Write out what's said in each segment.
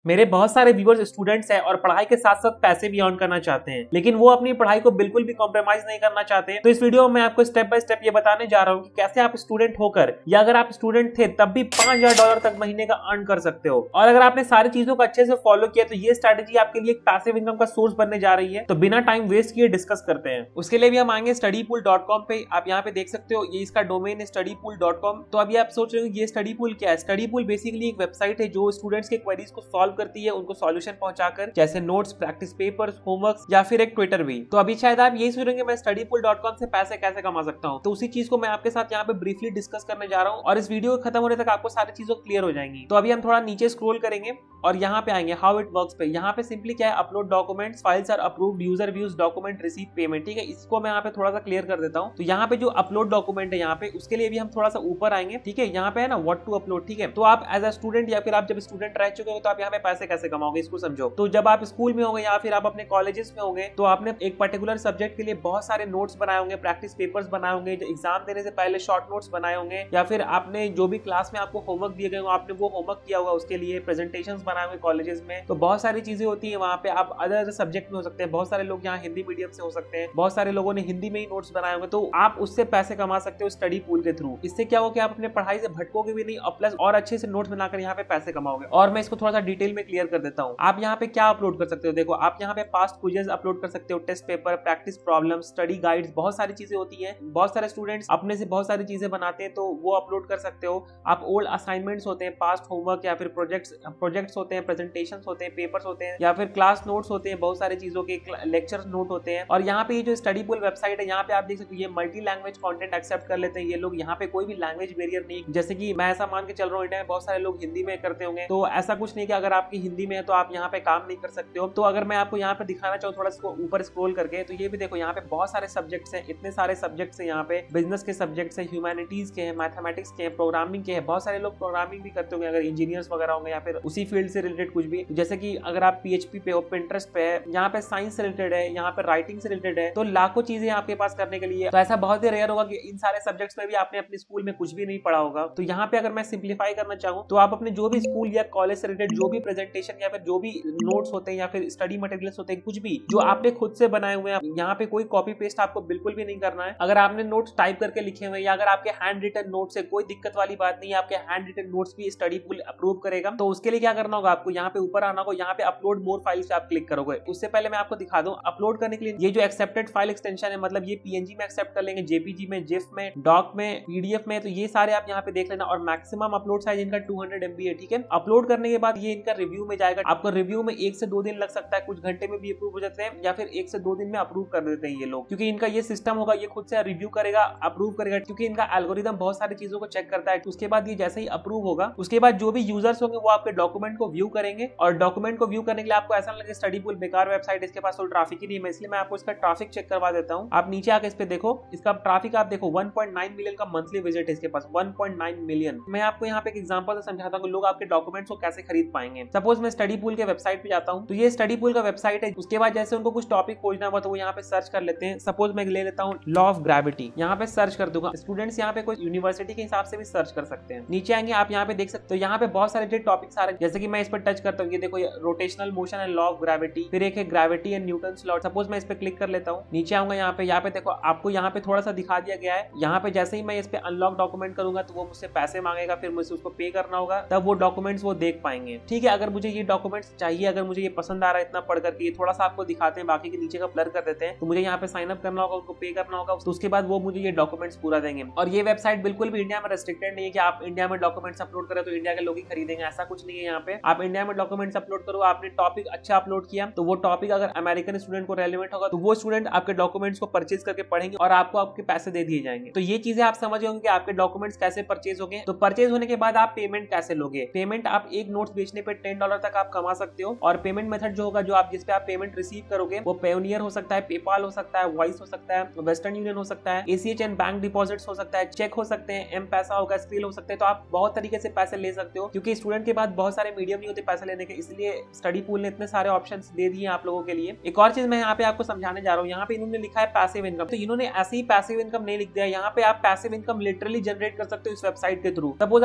मेरे बहुत सारे व्यूअर्स स्टूडेंट्स हैं और पढ़ाई के साथ साथ पैसे भी अर्न करना चाहते हैं, लेकिन वो अपनी पढ़ाई को बिल्कुल भी कॉम्प्रोमाइज नहीं करना चाहते। तो इस वीडियो में मैं आपको स्टेप बाय स्टेप ये बताने जा रहा हूँ कि कैसे आप स्टूडेंट होकर या अगर आप स्टूडेंट थे तब भी $5000 तक महीने का अर्न कर सकते हो। और अगर आपने सारी चीजों को अच्छे से फॉलो किया तो ये स्ट्रैटेजी आपके लिए एक पैसिव इनकम का सोर्स बनने जा रही है। तो बिना टाइम वेस्ट किए डिस्कस करते हैं। उसके लिए भी हम आएंगे studypool.com पे। आप यहाँ पे देख सकते हो, ये इसका डोमेन है studypool.com। तो अभी आप सोच रहे हो ये स्टडी पूल क्या है। स्टडी पूल बेसिकली एक वेबसाइट है जो स्टूडेंट्स के क्वेरीज को सॉल्व करती है, उनको सॉल्यूशन पहुंचाकर, जैसे नोट्स, प्रैक्टिस पेपर्स, होमवर्क या फिर एक ट्विटर भी। तो अभी शायद आप यही सोचेंगे मैं studypool.com से पैसे कैसे कमा सकता हूं। तो उसी चीज को मैं आपके साथ यहाँ पे ब्रीफली डिस्कस करने जा रहा हूँ और इस वीडियो खत्म होने तक आपको सारी चीजें क्लियर हो जाएंगी। तो अभी हम थोड़ा नीचे स्क्रॉल करेंगे और यहाँ पे आएंगे हाउ इट वर्क्स पे। यहाँ पे सिंपली क्या है, upload documents, files are approved, user views document, receive payment. ठीक है, इसको मैं यहाँ पे थोड़ा सा क्लियर कर देता हूँ। तो यहाँ पे जो अपलोड डॉक्यूमेंट है यहाँ पे, उसके लिए भी हम थोड़ा सा ऊपर आएंगे। ठीक है, यहाँ पे है ना व्हाट टू अपलोड। ठीक है, तो आप एज अ स्टूडेंट या फिर आप जब स्टूडेंट रह चुके हो तो आप यहाँ पे पैसे कैसे कमाओगे इसको समझो। तो जब आप स्कूल में होंगे या फिर आप अपने कॉलेजेस में होंगे तो आपने एक पर्टिकुलर सब्जेक्ट के लिए बहुत सारे नोट्स बनाए होंगे, प्रैक्टिस पेपर्स बनाए होंगे, एग्जाम देने से पहले शॉर्ट नोट्स बनाए होंगे, या फिर आपने जो भी क्लास में आपको होमवर्क दिए गए हो आपने वो होमवर्क किया होगा, उसके लिए प्रेजेंटेशंस बनाए होंगे कॉलेजेस में। तो बहुत सारी चीजें होती है वहाँ पे। आप अदर सब्जेक्ट में हो सकते हैं, बहुत सारे लोग यहाँ हिंदी मीडियम से हो सकते हैं, बहुत सारे लोगों ने हिंदी में ही नोट्स बनाए होंगे। तो आप उससे पैसे कमा सकते हो स्टडी पूल के थ्रू। इससे क्या होगा कि आप अपने पढ़ाई से भटकोगे भी नहीं और प्लस और अच्छे से नोट्स बनाकर यहाँ पे पैसे कमाओगे। और मैं इसको थोड़ा सा डिटेल में क्लियर कर देता हूँ। आप यहाँ पे क्या अपलोड कर सकते हो, देखो आप यहाँ पे पास्ट क्विज़ेस अपलोड कर सकते हो, test paper, practice problem, study guides, बहुत सारी चीजें होती है। बहुत सारे स्टूडेंट्स अपने से बहुत सारी चीजें बनाते हैं तो वो अपलोड कर सकते हो। आप ओल्ड असाइनमेंट्स होते हैं, पास्ट होमवर्क या फिर प्रोजेक्ट्स होते हैं, प्रेजेंटेशंस होते हैं, पेपर्स होते हैं या फिर क्लास नोट्स होते हैं, बहुत सारी चीजों के लेक्चर नोट होते हैं। और यहाँ पे ये जो स्टडी पूल वेबसाइट है यहाँ पे आप देख सकते हो ये मल्टी लैंग्वेज कंटेंट एक्सेप्ट कर लेते हैं ये लोग। यहाँ पे कोई भी लैंग्वेज बैरियर नहीं, जैसे कि मैं ऐसा मान के चल रहा हूँ इंडिया में बहुत सारे लोग हिंदी में करते होंगे, तो ऐसा कुछ नहीं कि अगर आपकी हिंदी में है तो आप यहाँ पे काम नहीं कर सकते हो। तो अगर मैं आपको यहाँ पे दिखाना चाहूँ थोड़ा सा ऊपर स्क्रॉल करके, तो ये भी देखो यहाँ पे बहुत सारे सब्जेक्ट्स हैं, इतने सारे सब्जेक्ट्स हैं यहाँ पे। बिजनेस के सब्जेक्ट्स हैं, ह्यूमैनिटीज के हैं, मैथमेटिक्स के हैं, प्रोग्रामिंग के हैं। बहुत सारे लोग प्रोग्रामिंग भी करते होंगे अगर इंजीनियर्स वगैरह होंगे या फिर उसी फील्ड से रिलेटेड कुछ भी, जैसे कि अगर आप PHP पे हो, पिंटरेस्ट पे है, यहाँ पे साइंस से रिलेटेड है, यहाँ पे राइटिंग से रिलेटेड है। तो लाखों चीजें आपके पास करने के लिए। तो ऐसा बहुत ही रेयर होगा कि इन सारे सब्जेक्ट्स में भी आपने अपने स्कूल में कुछ भी नहीं पढ़ा होगा। तो यहाँ पे अगर मैं सिंप्लीफाई करना चाहूँ तो आप अपने जो भी स्कूल या कॉलेज से रिलेटेड जो भी प्रेजेंटेशन या फिर जो भी नोट्स होते हैं या फिर स्टडी मटेरियल्स होते हैं, कुछ भी जो आपने खुद से बनाए हुए हैं, यहाँ पे कोई कॉपी पेस्ट आपको बिल्कुल भी नहीं करना है। अगर आपने नोट्स टाइप करके लिखे हुए या अगर आपके हैंड रिटन नोट्स है, कोई दिक्कत वाली बात नहीं है, आपके हैंड रिटन नोट्स भी स्टडी पूल अप्रूव करेगा। तो उसके लिए क्या करना होगा, आपको यहाँ पे ऊपर आना होगा, यहाँ पे अपलोड मोर फाइल्स आप क्लिक करोगे। उससे पहले मैं आपको दिखा दूं, अपलोड करने के लिए ये जो एक्सेप्टेड फाइल एक्सटेंशन है, मतलब ये PNG में एक्सेप्ट कर लेंगे, JPG में, जिफ में, डॉक में, PDF में, तो ये सारे आप यहाँ पे देख लेना। और मैक्सिमम अपलोड साइज इनका 200 MB है। ठीक है, अपलोड करने के बाद ये इनका रिव्यू में जाएगा। आपको रिव्यू में 1 से 2 दिन लग सकता है, कुछ घंटे में भी अप्रूव हो जाते हैं या फिर 1 से 2 दिन में अप्रूव कर देते हैं ये लोग, क्योंकि इनका ये सिस्टम होगा, ये खुद से रिव्यू करेगा, अप्रूव करेगा, क्योंकि इनका एल्गोरिदम बहुत सारी चीजों को चेक करता है। उसके बाद ये जैसे ही अप्रूव होगा उसके बाद जो भी यूजर्स होंगे वो आपके डॉक्यूमेंट को व्यू करेंगे। और डॉक्यूमेंट को व्यू करने के लिए आपको ऐसा लगे स्टडी पूल बेकार वेबसाइट, इसके पास तो ट्रैफिक ही नहीं है, इसलिए मैं आपको इसका ट्रैफिक चेक करवा देता हूँ। आप नीचे आके इस पे देखो, इसका ट्रैफिक आप देखो 1.9 मिलियन का मंथली विजिट है इसके पास, 1.9 मिलियन। मैं आपको यहाँ पे एक एग्जांपल से समझाता हूँ लोग आपके डॉक्यूमेंट्स को कैसे खरीद पाएंगे। सपोज मैं स्टडी पूल के वेबसाइट पे जाता हूँ, तो ये स्टडी पूल का वेबसाइट है। उसके बाद जैसे उनको कुछ टॉपिक खोजना हुआ तो वो यहाँ पे सर्च कर लेते हैं। सपोज मैं ले लेता हूँ लॉ ऑफ ग्रेविटी, यहाँ पे सर्च कर दूंगा। स्टूडेंट्स यहाँ पे कोई यूनिवर्सिटी के हिसाब से भी सर्च कर सकते हैं। नीचे आएंगे, आप यहाँ पे देख सकते हो, यहाँ पे बहुत सारे टॉपिक्स आ रहे हैं। जैसे कि मैं इस पर टच करता हूँ, ये देखो rotational motion and law of gravity, फिर एक है gravity and Newton's law. Suppose मैं इस पे क्लिक कर लेता हूँ, नीचे आऊंगा, यहाँ पे देखो आपको यहाँ पे थोड़ा सा दिखा दिया गया है। यहाँ पे जैसे ही मैं इस पे अनलॉक डॉक्यूमेंट करूंगा तो वो मुझसे पैसे मांगेगा, फिर मुझे उसको पे करना होगा, तब वो डॉक्यूमेंट्स वो देख पाएंगे। ठीक है, अगर मुझे ये डॉक्यूमेंट्स चाहिए, अगर मुझे ये पसंद आ रहा है इतना पढ़ करके, थोड़ा सा आपको दिखाते हैं, बाकी के नीचे का ब्लर कर देते हैं, तो मुझे यहाँ पे साइन अप करना होगा, उनको पे करना होगा, तो उसके बाद वो मुझे ये डॉक्यूमेंट्स पूरा देंगे। और ये वेबसाइट बिल्कुल भी इंडिया में रेस्ट्रिक्टेड नहीं है कि आप इंडिया में डॉक्यूमेंट्स अपलोड करें तो इंडिया के लोग ही खरीदेंगे, ऐसा कुछ नहीं है। यहाँ पे आप इंडिया में डॉक्यूमेंट्स अपलोड करो, आपने टॉपिक अच्छा अपलोड किया तो वो टॉपिक अगर अमेरिकन स्टूडेंट को रेलेवेंट होगा तो वो स्टूडेंट आपके डॉक्यूमेंट्स को परचेज करके पढ़ेंगे और आपको आपके पैसे दे दिए जाएंगे। तो ये चीजें आप समझ होंगे कि आपके डॉक्यूमेंट्स कैसे परचेज होंगे। तो परचेज होने के बाद आप पेमेंट कैसे लोगे। पेमेंट आप एक नोट्स बेचने पे $10 तक आप कमा सकते हो। और पेमेंट मेथड जो होगा, जो आप जिस पे आप पेमेंट रिसीव करोगे, वो पेयोनियर हो सकता है, पेपाल हो सकता है, वॉइस हो सकता है, वेस्टर्न यूनियन हो सकता है, ACH एंड बैंक डिपॉजिट्स हो सकता है, चेक हो सकते हैं, एम पैसा होगा, स्क्रील हो सकते हैं। तो आप बहुत तरीके से पैसे ले सकते हो, क्योंकि स्टूडेंट के पास बहुत सारे मीडियम नहीं होते पैसे लेने के, इसलिए स्टडी पूल ने इतने सारे ऑप्शंस दे दिए आप लोगों के लिए। एक और चीज मैं यहाँ पे आपको समझाने जा रहा हूँ, यहाँ पे इन्होंने लिखा है पैसिव इनकम, तो इन्होंने ऐसे ही पैसिव इनकम नहीं लिख दिया। यहाँ पे आप पैसिव इनकम लिटरली जनरेट कर सकते हो इस वेबसाइट के थ्रू। सपोज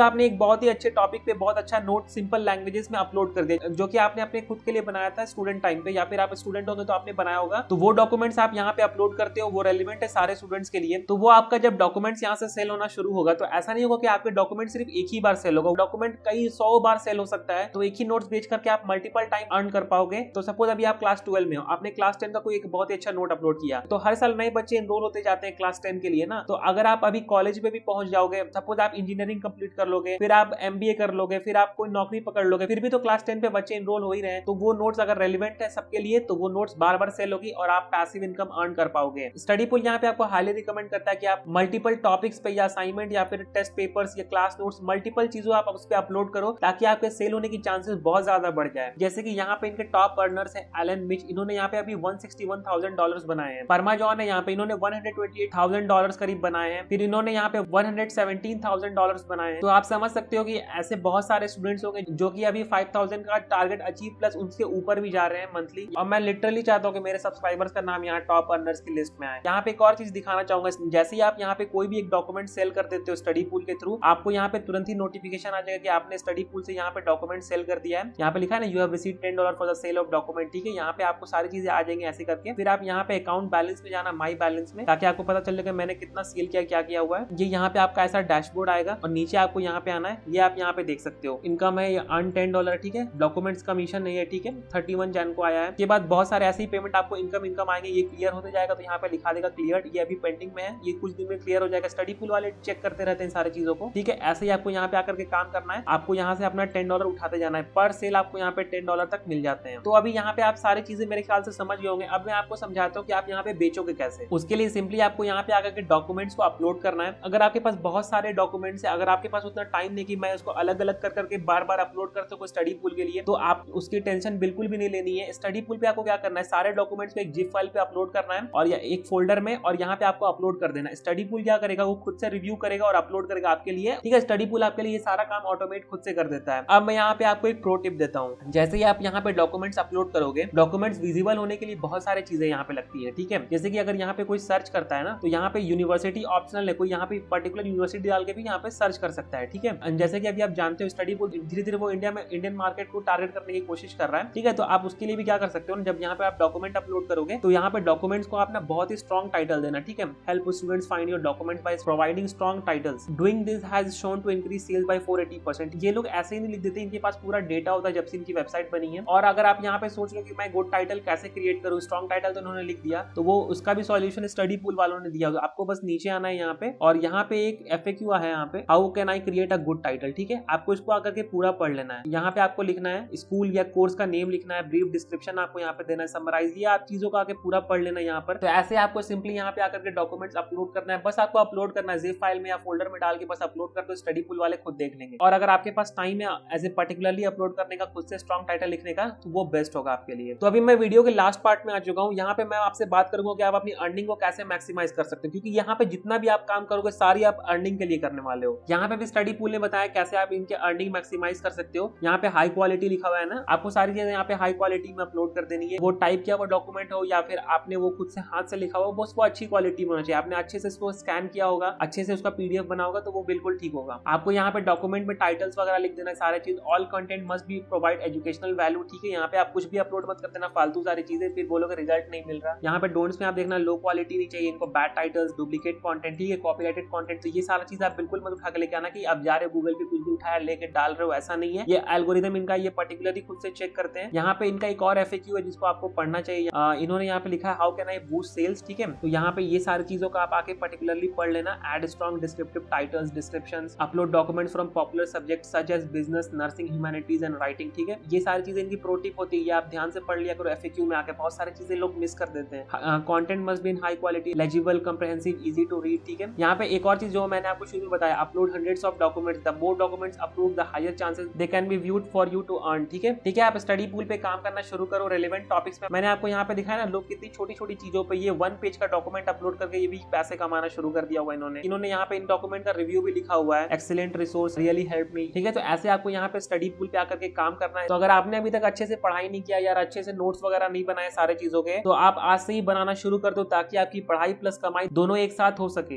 आपने एक बहुत ही अच्छे टॉपिक पे बहुत अच्छा नोट सिंपल लैंग्वेजेस में अपलोड कर दिया, जो कि आपने अपने खुद के लिए बनाया था स्टूडेंट टाइम पे, या फिर आप स्टूडेंट होंगे तो आपने बनाया होगा, तो वो डॉक्यूमेंट्स आप यहाँ पे अपलोड करते हो, वो रेलिवेंट है सारे स्टूडेंट्स के लिए। तो वो आपका जब डॉक्यूमेंट्स यहाँ से सेल होना शुरू होगा, तो ऐसा नहीं होगा कि आपके डॉक्यूमेंट सिर्फ एक ही बार सेल होगा, डॉक्यूमेंट कई 100 बार सेल हो सकता है। तो एक ही नोट्स बेच करके आप मल्टीपल टाइम अर्न कर पाओगे। तो सपोज अभी आप क्लास 12 में हो, आपने क्लास 10 का कोई एक बहुत ही अच्छा नोट अपलोड किया, तो हर साल नए बच्चे एनरोल होते जाते हैं क्लास 10 के लिए ना। तो अगर आप अभी कॉलेज में भी पहुंच जाओगे, सपोज आप इंजीनियरिंग कंप्लीट कर लोगे, फिर आप MBA कर लोगे, फिर आप कोई नौकरी पकड़ लोगे, फिर भी तो क्लास 10 पे बच्चे एनरोल हो ही रहे हैं। तो वो नोट्स अगर रेलिवेंट है सबके लिए, तो वो नोट्स बार बार सेल होगी और आप पैसिव इनकम अर्न कर पाओगे। स्टडी पूल यहाँ पे आपको हाईली रिकमेंड करता है कि आप मल्टीपल टॉपिक्स पे या असाइनमेंट या फिर टेस्ट पेपर्स या क्लास नोट्स, मल्टीपल चीजों आप उस पे अपलोड करो, ताकि आपके सेल होने की चांसेस बहुत ज्यादा बढ़ जाए। जैसे कि यहाँ पे इनके टॉप अर्नर्स है एलन मिच, इन्होंने यहाँ पे अभी $161,000 बनाए हैं। परमा जॉन है यहाँ पे, इन्होंने $128,000 करीब बनाए हैं। फिर इन्होंने यहाँ पे $117,000 बनाए हैं। तो आप समझ सकते हो कि ऐसे बहुत सारे स्टूडेंट्स होंगे जो कि अभी 5,000 का टारगेट अचीव प्लस उसके ऊपर भी जा रहे हैं मंथली। और मैं लिटरली चाहता हूँ कि मेरे सब्सक्राइबर्स का नाम यहाँ टॉप अर्नर्स की लिस्ट में आए। यहाँ पे एक और चीज दिखाना चाहूंगा, जैसे ही आप यहाँ पे कोई भी एक डॉक्यूमेंट सेल कर देते हो स्टडी पूल के थ्रू, आपको यहाँ पे तुरंत ही नोटिफिकेशन आ जाएगा कि आपने स्टडी पूल से यहाँ पे डॉक्यूमेंट सेल कर दिया है। यहाँ पे लिखा है ना, you have received $10 for the sale of document. ठीक है, यहाँ पे आपको सारी चीजें आ जाएंगी ऐसे करके। फिर आप यहाँ पे अकाउंट बैलेंस में जाना, माई बैलेंस में, ताकि आपको पता चल जाए मैंने कितना सेल किया, क्या किया हुआ है। ये यहाँ पे आपका ऐसा डैशबोर्ड आएगा और नीचे आपको यहाँ पे आना है, ये आप यहाँ पे देख सकते हो। इनकम है अर्न $10, ठीक है, डॉक्यूमेंट्स कमीशन नहीं है, ठीक है, 31 जन को आया है। के बाद बहुत सारे ऐसे ही पेमेंट आपको इनकम आएंगे, ये क्लियर होते जाएगा। तो यहाँ पे लिखा देगा क्लियर, ये अभी पेंडिंग में है, ये कुछ दिन में क्लियर हो जाएगा। स्टडी पूल वाले चेक करते रहते हैं सारी चीजों को, ठीक है। ऐसे ही आपको यहाँ पे आकर के काम करना है, आपको यहाँ से अपना $10 उठाते जाना है। पर सेल आपको यहाँ पे $10 तक मिल जाते हैं। तो अभी यहाँ पे आप सारी चीजें मेरे ख्याल से समझ गए होंगे। अब मैं आपको समझाता हूँ कि आप यहाँ पे बेचोगे कैसे। उसके लिए सिंपली आपको यहाँ पे आकर के डॉक्यूमेंट्स को अपलोड करना है। अगर आपके पास बहुत सारे डॉक्यूमेंट्स है, अगर आपके पास उतना टाइम नहीं कि मैं उसको अलग अलग कर करके बार बार अपलोड कर सकूं स्टडी पूल के लिए, तो आप उसकी टेंशन बिल्कुल भी नहीं लेनी है। स्टडी पूल पे आपको क्या करना है, सारे डॉक्यूमेंट्स को एक जिप फाइल पे अपलोड करना है और या एक फोल्डर में, और यहाँ पे आपको अपलोड कर देना है। स्टडी पूल क्या करेगा, वो खुद से रिव्यू करेगा और अपलोड करेगा आपके लिए, ठीक है। स्टडी पूल आपके लिए ये सारा काम ऑटोमेट खुद से कर देता है। अब मैं यहाँ पे आपको एक प्रो टिप देता हूँ। जैसे ही आप यहाँ पे डॉक्यूमेंट्स अपलोड करोगे, डॉक्यूमेंट्स विजिबल होने के लिए बहुत सारी चीजें यहाँ पे लगती है, ठीक है। जैसे कि अगर यहाँ पे कोई सर्च करता है ना, तो यहाँ पे यूनिवर्सिटी ऑप्शनल है, कोई यहाँ पे पर्टिकुलर यूनिवर्सिटी डाल के भी यहाँ पे सर्च कर सकता है, ठीक है। जैसे कि अभी आप जानते हो स्टडी पूल धीरे धीरे वो इंडियन मार्केट को टारगेट करने की कोशिश कर रहा है, ठीक है। तो आप उसके लिए भी क्या कर सकते हो, जब यहाँ पे आप डॉक्यूमेंट अपलोड करोगे, तो यहाँ पे डॉक्यूमेंट्स को आप ना बहुत ही स्ट्रॉन्ग टाइटल देना, ठीक है। Help students find your document by providing strong titles, doing this has shown to increase sales by 480%। ये लोग ऐसे ही नहीं लिख देते, इनके पास पूरा डेटा होता है जब से इनकी वेबसाइट बनी है। और अगर आप यहाँ पे सोच लो कि मैं गुड टाइटल कैसे क्रिएट करूँ, स्ट्रॉन्ग टाइटल तो उन्होंने लिख दिया, तो वो उसका भी सॉल्यूशन स्टडी पूल वालों ने दिया। आपको बस नीचे आना है यहाँ पे, और यहाँ पे एक FAQ है यहाँ पे, how can I create a good title, ठीक है। आपको इसको आकर के पूरा पढ़ लेना है। यहाँ पे आपको लिखना है स्कूल या कोर्स का नेम लिखना है, ब्रीफ डिस्क्रिप्शन आपको यहाँ पे देना है, समराइज, ये आप चीजों को आके पूरा पढ़ लेना है यहाँ पर। तो ऐसे आपको सिंपली यहाँ पे आकर के डॉक्यूमेंट्स अपलोड करना है, बस आपको अपलोड करना है जिप फाइल में या फोल्डर में डाल के बस अपलोड कर दो, स्टडी पूल वाले खुद देख लेंगे। और अगर आपके पास टाइम है एज ए पर्टिकुलरली अपलोड करने का, खुद से स्ट्रॉन्ग टाइटल लिखने का, तो वो बेस्ट होगा आपके लिए। तो अभी मैं वीडियो के लास्ट पार्ट में आ चुका हूँ। यहाँ पे मैं आपसे बात करूंगा कि आप अपनी अर्निंग को कैसे मैक्सिमाइज कर सकते हो, क्योंकि यहाँ पे जितना भी आप काम करोगे सारी आप अर्निंग के लिए करने वाले हो। यहाँ पे भी स्टडी पूल ने बताया कैसे आप इनके अर्निंग मैक्सिमाइज कर सकते हो। यहाँ पे हाई क्वालिटी लिखा हुआ है ना, आपको सारी चीजें यहाँ पे हाई क्वालिटी में अपलोड कर देनी है। वो टाइप किया हुआ डॉक्यूमेंट हो या फिर आपने वो खुद से हाथ से लिखा हुआ, बस वो अच्छी क्वालिटी में होना चाहिए। आपने अच्छे से इसको स्कैन किया होगा, अच्छे से उसका PDF बना होगा, तो वो बिल्कुल ठीक होगा। आपको यहाँ पे डॉक्यूमेंट में टाइटल्स वगैरह लिख देना है, सारे चीज। All content must B provide educational value, ठीक है। यहाँ पे आप कुछ भी अपलोड मत कर देना फालतू सारी चीजें, फिर बोलोगे रिजल्ट नहीं मिल रहा। यहाँ पे डोंट्स में आप देखना लो क्वालिटी नहीं चाहिए इनको, बैड टाइटल्स, डुप्लीकेट कंटेंट, ठीक है, कॉपीराइटेड कंटेंट। तो ये सारा चीज आप बिल्कुल मत उठा के लेके आना कि आप जा रहे हो गूगल पे कुछ भी उठाया लेके डाल रहे हो, ऐसा नहीं है। ये एल्गोरिथम इनका ये पर्टिकुलरली खुद से चेक करते हैं। यहाँ पे इनका एक और FAQ है जिसको आपको पढ़ना चाहिए। इन्होंने यहाँ पे लिखा है how can I boost sales, ठीक है। तो यहाँ पे ये सारी चीजों का आप आके पर्टिकुलरली पढ़ लेना। Add strong descriptive titles, descriptions, upload documents from popular subjects such as business, nursing, humanities and writing, ठीक है। ये सारी चीजें इनकी प्रो टिप होती है, ये आप ध्यान से पढ़ लिया करो। FAQ में आके बहुत सारी चीजें लोग मिस कर देते हैं। Content must be in high quality, legible, comprehensive, easy to read, ठीक है। यहाँ पे एक और चीज जो मैंने आपको शुरू में बताया, upload hundreds of documents, the more documents upload the higher chances they can be viewed for you to earn, ठीक है। ठीक है, आप स्टडी पूल पे काम करना शुरू करो रेलेवेंट टॉपिक्स पे। मैंने आपको यहाँ पे दिखाया ना, लोग कितनी छोटी छोटी चीजों पे ये 1 पेज का डॉक्यूमेंट अपलोड करके ये भी पैसे कमाना शुरू कर दिया हुआ इन्होंने यहाँ पे इन डॉक्यूमेंट का रिव्यू भी लिखा हुआ है, excellent resource, really help me, ठीक है। तो ऐसे आपको यहाँ पे स्टडी पूल पे आकर के काम करना है। तो अगर आपने अभी तक अच्छे से पढ़ाई नहीं किया यार, अच्छे से नोट्स वगैरह नहीं बनाए सारे चीजों के, तो आप आज से ही बनाना शुरू कर दो, ताकि आपकी पढ़ाई प्लस कमाई दोनों एक साथ हो सके।